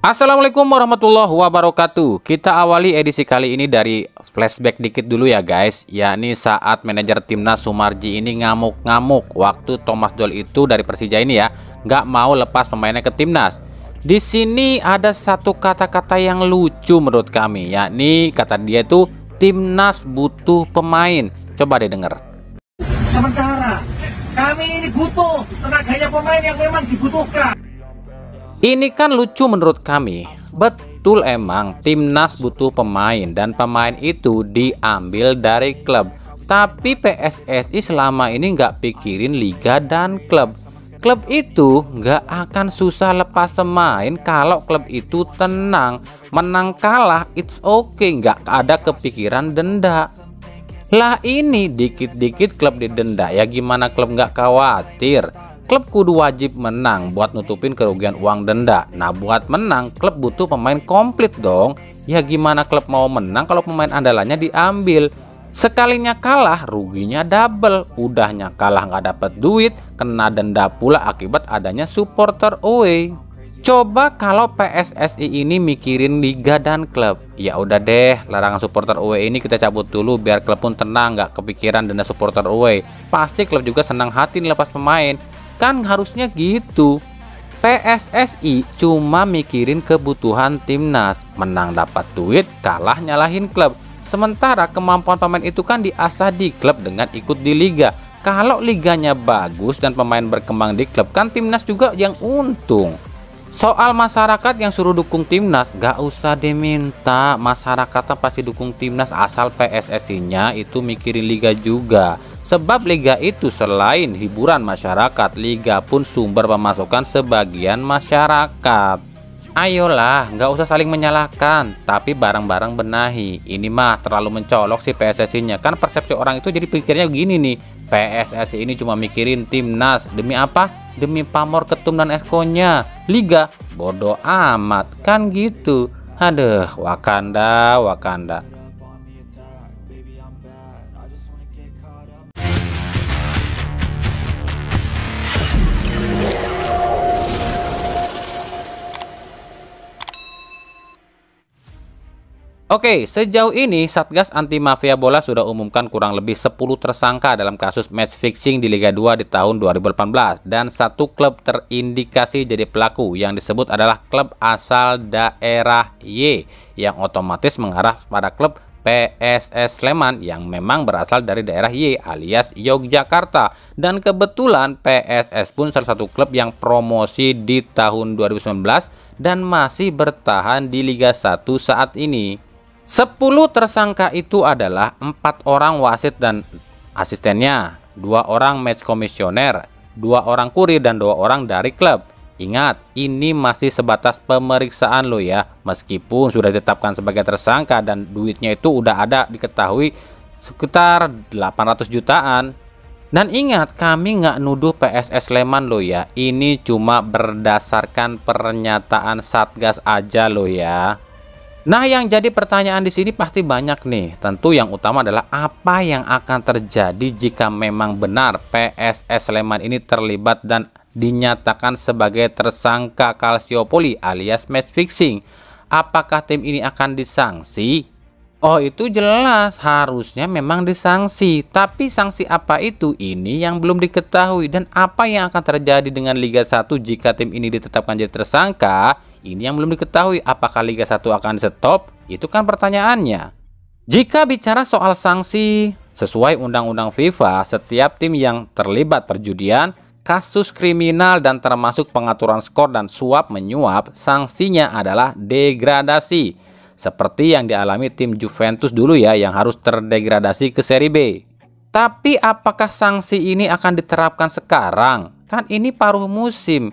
Assalamualaikum warahmatullahi wabarakatuh. Kita awali edisi kali ini dari flashback dikit dulu ya guys, yakni saat manajer timnas Sumarji ini ngamuk-ngamuk waktu Thomas Doll itu dari Persija ini ya nggak mau lepas pemainnya ke timnas. Di sini ada satu kata-kata yang lucu menurut kami, yakni kata dia itu timnas butuh pemain. Coba deh denger. Sementara kami ini butuh tenaganya pemain yang memang dibutuhkan. Ini kan lucu menurut kami. Betul emang timnas butuh pemain dan pemain itu diambil dari klub. Tapi PSSI selama ini nggak pikirin liga dan klub. Klub itu nggak akan susah lepas pemain kalau klub itu tenang. Menang kalah it's okay, nggak ada kepikiran denda. Lah ini dikit-dikit klub didenda, ya gimana klub nggak khawatir? Klub kudu wajib menang buat nutupin kerugian uang denda. Nah buat menang klub butuh pemain komplit dong. Ya gimana klub mau menang kalau pemain andalannya diambil? Sekalinya kalah ruginya double. Udahnya kalah nggak dapet duit, kena denda pula akibat adanya supporter away. Coba kalau PSSI ini mikirin liga dan klub. Ya udah deh, larangan supporter away ini kita cabut dulu biar klub pun tenang, nggak kepikiran denda supporter away. Pasti klub juga senang hati lepas pemain. Kan harusnya gitu. PSSI cuma mikirin kebutuhan timnas, menang dapat duit, kalah nyalahin klub. Sementara kemampuan pemain itu kan diasah di klub dengan ikut di liga. Kalau liganya bagus dan pemain berkembang di klub, kan timnas juga yang untung. Soal masyarakat yang suruh dukung timnas, gak usah diminta. Masyarakatnya pasti dukung timnas asal PSSI-nya itu mikirin liga juga. Sebab liga itu selain hiburan masyarakat, liga pun sumber pemasukan sebagian masyarakat. Ayolah, nggak usah saling menyalahkan, tapi bareng-bareng benahi. Ini mah terlalu mencolok si PSSI-nya. Kan persepsi orang itu jadi pikirnya gini nih, PSSI ini cuma mikirin timnas. Demi apa? Demi pamor ketum dan eskonya. Liga, bodoh amat, kan gitu. Aduh, Wakanda, Wakanda. Oke, sejauh ini Satgas Anti Mafia Bola sudah umumkan kurang lebih 10 tersangka dalam kasus match fixing di Liga 2 di tahun 2018 dan satu klub terindikasi jadi pelaku yang disebut adalah klub asal daerah Y yang otomatis mengarah pada klub PSS Sleman yang memang berasal dari daerah Y alias Yogyakarta. Dan kebetulan PSS pun salah satu klub yang promosi di tahun 2019 dan masih bertahan di Liga 1 saat ini. 10 tersangka itu adalah 4 orang wasit dan asistennya, 2 orang match komisioner, 2 orang kurir dan 2 orang dari klub. Ingat, ini masih sebatas pemeriksaan loh ya, meskipun sudah ditetapkan sebagai tersangka dan duitnya itu udah ada diketahui sekitar 800 jutaan. Dan ingat, kami nggak nuduh PSS Sleman loh ya, ini cuma berdasarkan pernyataan Satgas aja loh ya. Nah, yang jadi pertanyaan di sini pasti banyak nih. Tentu yang utama adalah apa yang akan terjadi jika memang benar PSS Sleman ini terlibat dan dinyatakan sebagai tersangka kalsiopoli alias match fixing. Apakah tim ini akan disanksi? Oh, itu jelas harusnya memang disanksi. Tapi sanksi apa itu? Ini yang belum diketahui. Dan apa yang akan terjadi dengan Liga 1 jika tim ini ditetapkan jadi tersangka? Ini yang belum diketahui. Apakah Liga 1 akan stop? Itu kan pertanyaannya. Jika bicara soal sanksi, sesuai Undang-Undang FIFA, setiap tim yang terlibat perjudian, kasus kriminal dan termasuk pengaturan skor dan suap menyuap, sanksinya adalah degradasi. Seperti yang dialami tim Juventus dulu ya, yang harus terdegradasi ke Serie B. Tapi apakah sanksi ini akan diterapkan sekarang? Kan ini paruh musim.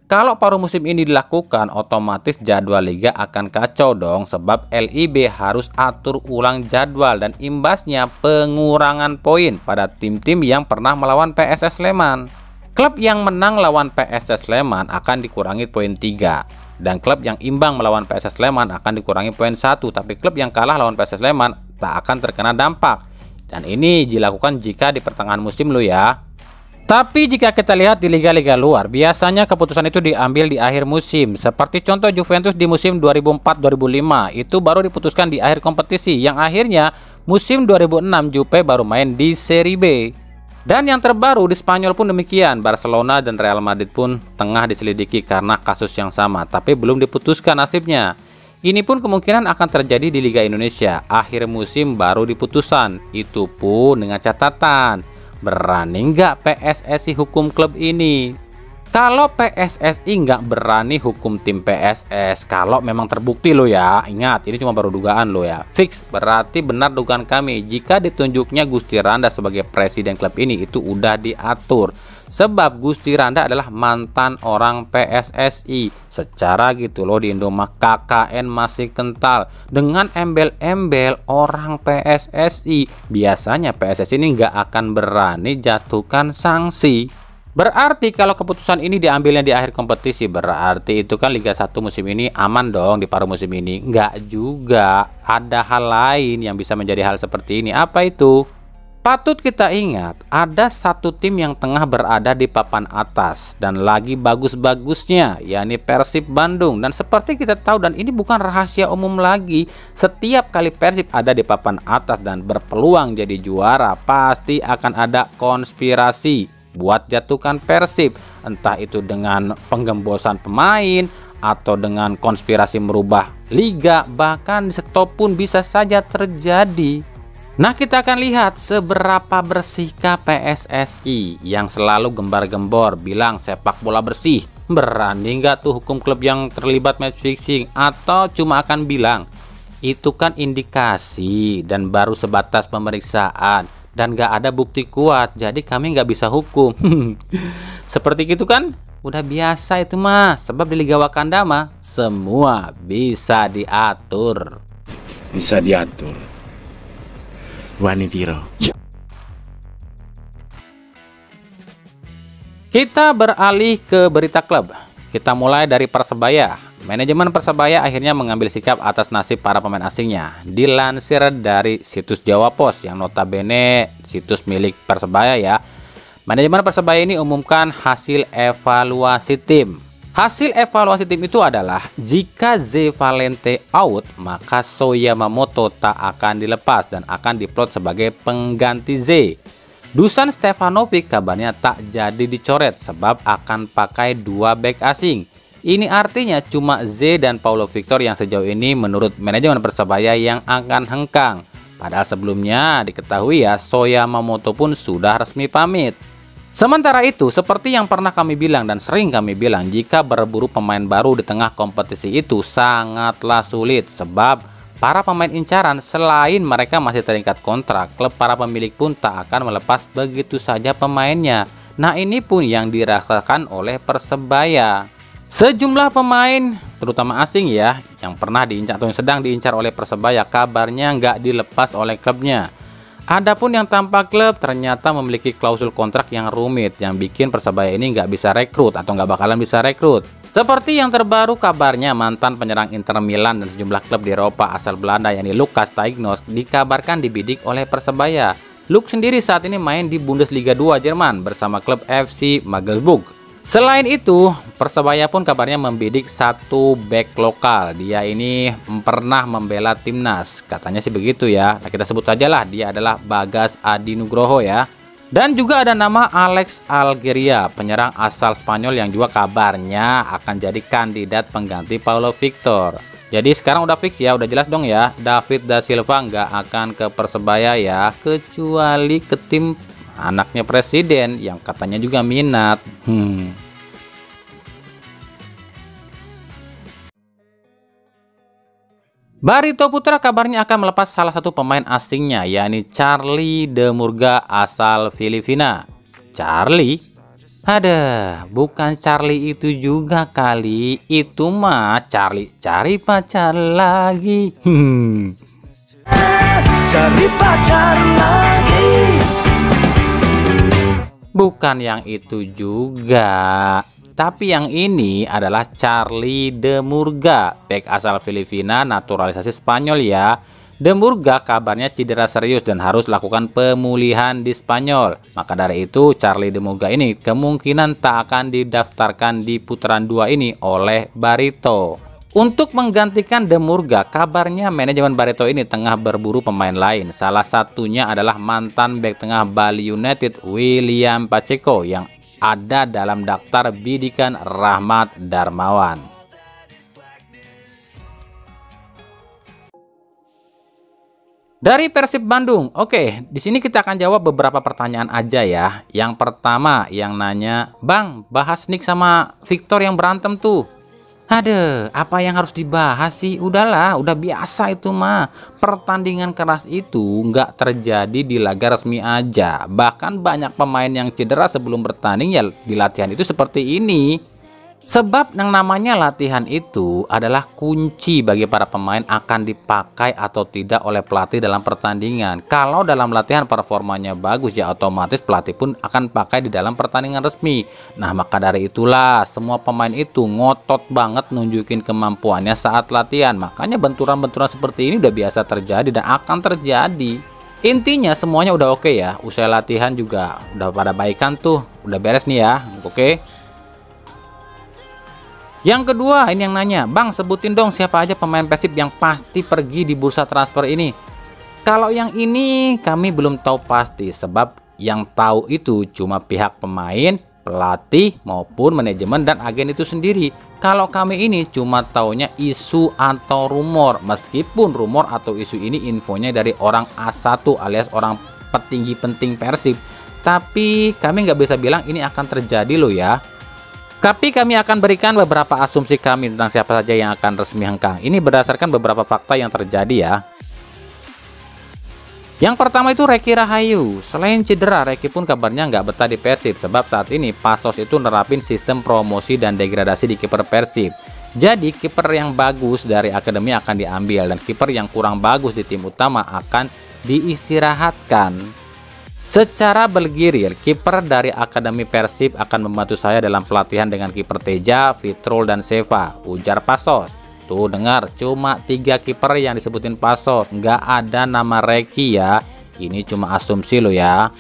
Kalau paruh musim ini dilakukan, otomatis jadwal liga akan kacau dong, sebab LIB harus atur ulang jadwal dan imbasnya pengurangan poin pada tim-tim yang pernah melawan PSS Sleman. Klub yang menang lawan PSS Sleman akan dikurangi poin 3 dan klub yang imbang melawan PSS Sleman akan dikurangi poin 1, tapi klub yang kalah lawan PSS Sleman tak akan terkena dampak. Dan ini dilakukan jika di pertengahan musim lo ya. Tapi jika kita lihat di liga-liga luar, biasanya keputusan itu diambil di akhir musim. Seperti contoh Juventus di musim 2004-2005, itu baru diputuskan di akhir kompetisi, yang akhirnya musim 2006 Juve baru main di Serie B. Dan yang terbaru di Spanyol pun demikian, Barcelona dan Real Madrid pun tengah diselidiki karena kasus yang sama, tapi belum diputuskan nasibnya. Ini pun kemungkinan akan terjadi di Liga Indonesia, akhir musim baru diputuskan. Itu pun dengan catatan, berani nggak PSSI hukum klub ini? Kalau PSSI nggak berani hukum tim PSS, kalau memang terbukti lo ya, ingat ini cuma baru dugaan lo ya, fix berarti benar dugaan kami jika ditunjuknya Gusti Randa sebagai presiden klub ini itu udah diatur. Sebab Gusti Randa adalah mantan orang PSSI. Secara gitu loh di Indomah KKN masih kental dengan embel-embel orang PSSI. Biasanya PSSI ini nggak akan berani jatuhkan sanksi. Berarti kalau keputusan ini diambilnya di akhir kompetisi, berarti itu kan Liga 1 musim ini aman dong di paruh musim ini. Nggak juga, ada hal lain yang bisa menjadi hal seperti ini. Apa itu? Patut kita ingat, ada satu tim yang tengah berada di papan atas dan lagi bagus-bagusnya, yakni Persib Bandung. Dan seperti kita tahu, dan ini bukan rahasia umum lagi, setiap kali Persib ada di papan atas dan berpeluang jadi juara, pasti akan ada konspirasi buat jatuhkan Persib. Entah itu dengan penggembosan pemain, atau dengan konspirasi merubah liga, bahkan di stop pun bisa saja terjadi. Nah, kita akan lihat seberapa bersihkah PSSI yang selalu gembar-gembor bilang sepak bola bersih. Berani nggak tuh hukum klub yang terlibat match fixing, atau cuma akan bilang itu kan indikasi dan baru sebatas pemeriksaan dan nggak ada bukti kuat, jadi kami nggak bisa hukum. Seperti itu kan? Udah biasa itu mah, sebab di Liga Wakanda mah semua bisa diatur. Bisa diatur. Wanitiro. Kita beralih ke berita klub. Kita mulai dari Persebaya. Manajemen Persebaya akhirnya mengambil sikap atas nasib para pemain asingnya. Dilansir dari situs Jawa Pos yang notabene situs milik Persebaya ya. Manajemen Persebaya ini umumkan hasil evaluasi tim. Hasil evaluasi tim itu adalah jika Z Valente out, maka So Yamamoto tak akan dilepas dan akan diplot sebagai pengganti Z. Dusan Stefanovic kabarnya tak jadi dicoret sebab akan pakai 2 bek asing. Ini artinya cuma Z dan Paulo Victor yang sejauh ini menurut manajemen Persebaya yang akan hengkang. Padahal sebelumnya diketahui ya, So Yamamoto pun sudah resmi pamit. Sementara itu, seperti yang pernah kami bilang dan sering kami bilang, jika berburu pemain baru di tengah kompetisi itu sangatlah sulit. Sebab para pemain incaran selain mereka masih terikat kontrak, klub para pemilik pun tak akan melepas begitu saja pemainnya. Nah, ini pun yang dirasakan oleh Persebaya. Sejumlah pemain, terutama asing ya, yang pernah diincar atau yang sedang diincar oleh Persebaya, kabarnya nggak dilepas oleh klubnya. Adapun yang tanpa klub ternyata memiliki klausul kontrak yang rumit yang bikin Persebaya ini nggak bisa rekrut atau nggak bakalan bisa rekrut. Seperti yang terbaru kabarnya mantan penyerang Inter Milan dan sejumlah klub di Eropa asal Belanda yakni Lukas Taignos dikabarkan dibidik oleh Persebaya. Luke sendiri saat ini main di Bundesliga 2 Jerman bersama klub FC Magdeburg. Selain itu, Persebaya pun kabarnya membidik 1 bek lokal. Dia ini pernah membela timnas, katanya sih begitu ya. Nah, kita sebut saja lah dia adalah Bagas Adi Nugroho ya. Dan juga ada nama Alex Algeria, penyerang asal Spanyol yang juga kabarnya akan jadi kandidat pengganti Paulo Victor. Jadi sekarang udah fix ya, udah jelas dong ya, David da Silva nggak akan ke Persebaya ya, kecuali ke tim anaknya presiden yang katanya juga minat. Barito Putra kabarnya akan melepas salah satu pemain asingnya, yakni Charlie de Murga asal Filipina. Charlie? Ada, bukan Charlie itu juga kali. Itu mah Charlie cari pacar lagi. Cari pacar lagi. Bukan yang itu juga, tapi yang ini adalah Charlie de Murga, bek asal Filipina naturalisasi Spanyol ya. De Murga kabarnya cedera serius dan harus lakukan pemulihan di Spanyol. Maka dari itu Charlie De Murga ini kemungkinan tak akan didaftarkan di putaran 2 ini oleh Barito. Untuk menggantikan De Murga, kabarnya manajemen Barito ini tengah berburu pemain lain. Salah satunya adalah mantan bek tengah Bali United William Pacheco yang ada dalam daftar bidikan Rahmat Darmawan. Dari Persib Bandung, oke, di sini kita akan jawab beberapa pertanyaan aja ya. Yang pertama yang nanya, Bang, bahas Nick sama Victor yang berantem tuh. Aduh, apa yang harus dibahas sih? Udahlah, udah biasa itu mah. Pertandingan keras itu nggak terjadi di laga resmi aja. Bahkan banyak pemain yang cedera sebelum bertanding ya di latihan itu seperti ini. Sebab yang namanya latihan itu adalah kunci bagi para pemain akan dipakai atau tidak oleh pelatih dalam pertandingan. Kalau dalam latihan performanya bagus ya otomatis pelatih pun akan pakai di dalam pertandingan resmi. Nah maka dari itulah semua pemain itu ngotot banget nunjukin kemampuannya saat latihan. Makanya benturan-benturan seperti ini udah biasa terjadi dan akan terjadi. Intinya semuanya udah oke ya. Usai latihan juga udah pada baikan tuh. Udah beres nih ya. Oke. Yang kedua ini yang nanya, Bang sebutin dong siapa aja pemain Persib yang pasti pergi di bursa transfer ini. Kalau yang ini kami belum tahu pasti sebab yang tahu itu cuma pihak pemain, pelatih maupun manajemen dan agen itu sendiri. Kalau kami ini cuma taunya isu atau rumor. Meskipun rumor atau isu ini infonya dari orang A1 alias orang petinggi penting Persib. Tapi kami nggak bisa bilang ini akan terjadi loh ya. Tapi kami akan berikan beberapa asumsi kami tentang siapa saja yang akan resmi hengkang. Ini berdasarkan beberapa fakta yang terjadi ya. Yang pertama itu Reky Rahayu. Selain cedera, Reky pun kabarnya nggak betah di Persib. Sebab saat ini Pasos itu nerapin sistem promosi dan degradasi di kiper Persib. Jadi kiper yang bagus dari akademi akan diambil dan kiper yang kurang bagus di tim utama akan diistirahatkan. Secara bergilir, kiper dari Akademi Persib akan membantu saya dalam pelatihan dengan kiper Teja, Fitrul, dan Seva, ujar Pasos. Tuh dengar, cuma 3 kiper yang disebutin Pasos, nggak ada nama Reky ya. Ini cuma asumsi lo ya.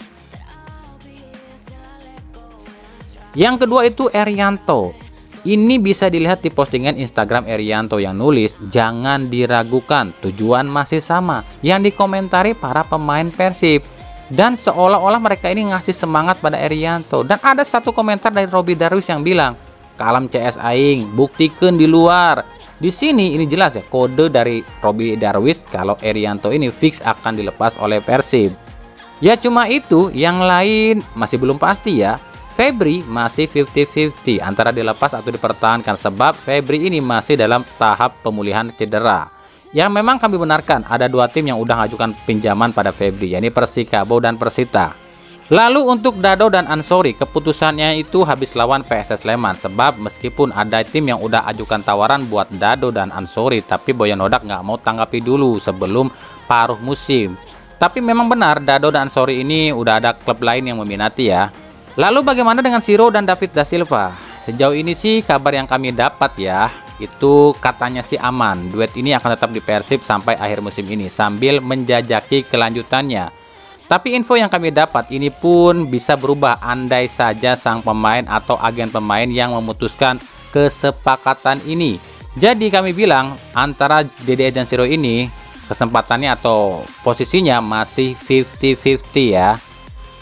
Yang kedua itu Erianto. Ini bisa dilihat di postingan Instagram Erianto yang nulis, jangan diragukan, tujuan masih sama. Yang dikomentari para pemain Persib. Dan seolah-olah mereka ini ngasih semangat pada Erianto. Dan ada satu komentar dari Robby Darwis yang bilang, kalem CS aing, buktikan di luar. Di sini ini jelas ya kode dari Robby Darwis kalau Erianto ini fix akan dilepas oleh Persib. Ya cuma itu, yang lain masih belum pasti ya. Febri masih 50-50 antara dilepas atau dipertahankan sebab Febri ini masih dalam tahap pemulihan cedera. Yang memang kami benarkan ada 2 tim yang udah ngajukan pinjaman pada Febri, yakni Persikabo dan Persita. Lalu untuk Dado dan Ansori, keputusannya itu habis lawan PSS Sleman. Sebab meskipun ada tim yang udah ajukan tawaran buat Dado dan Ansori, tapi Boyan Hodak nggak mau tanggapi dulu sebelum paruh musim. Tapi memang benar Dado dan Ansori ini udah ada klub lain yang meminati ya. Lalu bagaimana dengan Siro dan David Da Silva? Sejauh ini sih kabar yang kami dapat ya, itu katanya sih aman. Duet ini akan tetap di Persib sampai akhir musim ini sambil menjajaki kelanjutannya. Tapi info yang kami dapat ini pun bisa berubah andai saja sang pemain atau agen pemain yang memutuskan kesepakatan ini. Jadi kami bilang antara DDS dan Siro ini kesempatannya atau posisinya masih 50-50 ya.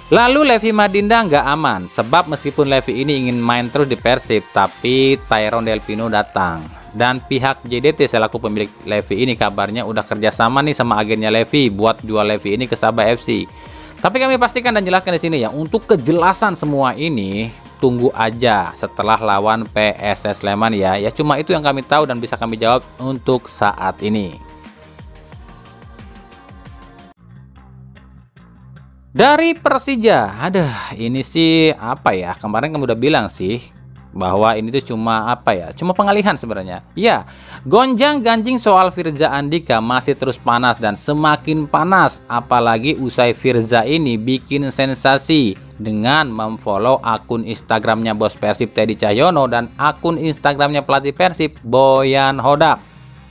Lalu Levi Madinda nggak aman, sebab meskipun Levi ini ingin main terus di Persib, tapi Tyrone Delpino datang. Dan pihak JDT selaku pemilik Levi ini kabarnya udah kerjasama nih sama agennya Levi buat jual Levi ini ke Sabah FC. Tapi kami pastikan dan jelaskan di sini ya, untuk kejelasan semua ini tunggu aja setelah lawan PSS Sleman ya. Ya cuma itu yang kami tahu dan bisa kami jawab untuk saat ini. Dari Persija, ini sih apa ya, kemarin kamu udah bilang sih bahwa ini tuh cuma apa ya, cuma pengalihan sebenarnya. Ya, gonjang ganjing soal Firza Andika masih terus panas dan semakin panas, apalagi usai Firza ini bikin sensasi dengan memfollow akun Instagramnya bos Persib Teddy Cahyono dan akun Instagramnya pelatih Persib Boyan Hodak.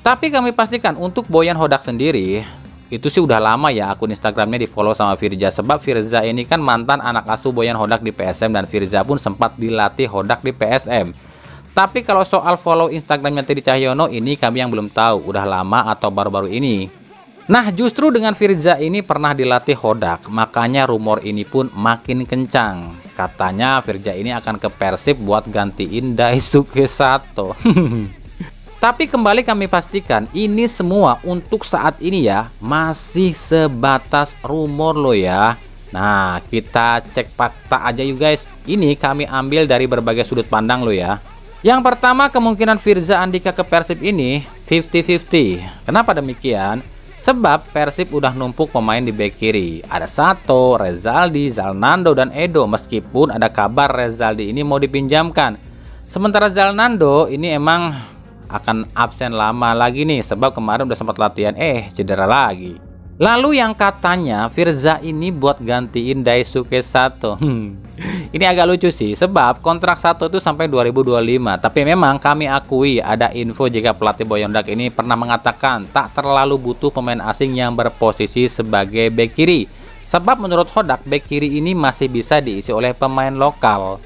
Tapi kami pastikan untuk Boyan Hodak sendiri, itu sih udah lama ya akun Instagramnya di follow sama Firza. Sebab Firza ini kan mantan anak asuh Boyan Hodak di PSM, dan Firza pun sempat dilatih Hodak di PSM. Tapi kalau soal follow Instagramnya Teddy Cahyono ini kami yang belum tahu udah lama atau baru-baru ini. Nah, justru dengan Firza ini pernah dilatih Hodak, makanya rumor ini pun makin kencang. Katanya Firza ini akan ke Persib buat gantiin Daisuke Sato. Tapi kembali kami pastikan, ini semua untuk saat ini ya masih sebatas rumor loh ya. Nah, kita cek fakta aja yuk guys. Ini kami ambil dari berbagai sudut pandang loh ya. Yang pertama, kemungkinan Firza Andika ke Persib ini 50-50. Kenapa demikian? Sebab Persib udah numpuk pemain di bek kiri. Ada Sato, Rezaldi, Zalnando, dan Edo. Meskipun ada kabar Rezaldi ini mau dipinjamkan. Sementara Zalnando ini emang akan absen lama lagi nih. Sebab kemarin udah sempat latihan, cedera lagi. Lalu yang katanya Firza ini buat gantiin Daisuke Sato. Ini agak lucu sih, sebab kontrak Sato itu sampai 2025. Tapi memang kami akui ada info jika pelatih Boyan Hodak ini pernah mengatakan tak terlalu butuh pemain asing yang berposisi sebagai bek kiri. Sebab menurut Hodak, bek kiri ini masih bisa diisi oleh pemain lokal.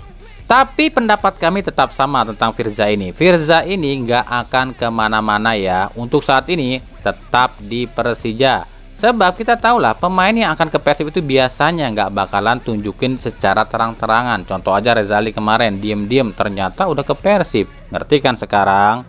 Tapi pendapat kami tetap sama tentang Firza ini. Firza ini nggak akan kemana-mana ya. Untuk saat ini tetap di Persija. Sebab kita tahulah pemain yang akan ke Persib itu biasanya nggak bakalan tunjukin secara terang-terangan. Contoh aja Rezaldi kemarin, diem-diem ternyata udah ke Persib. Ngerti kan sekarang?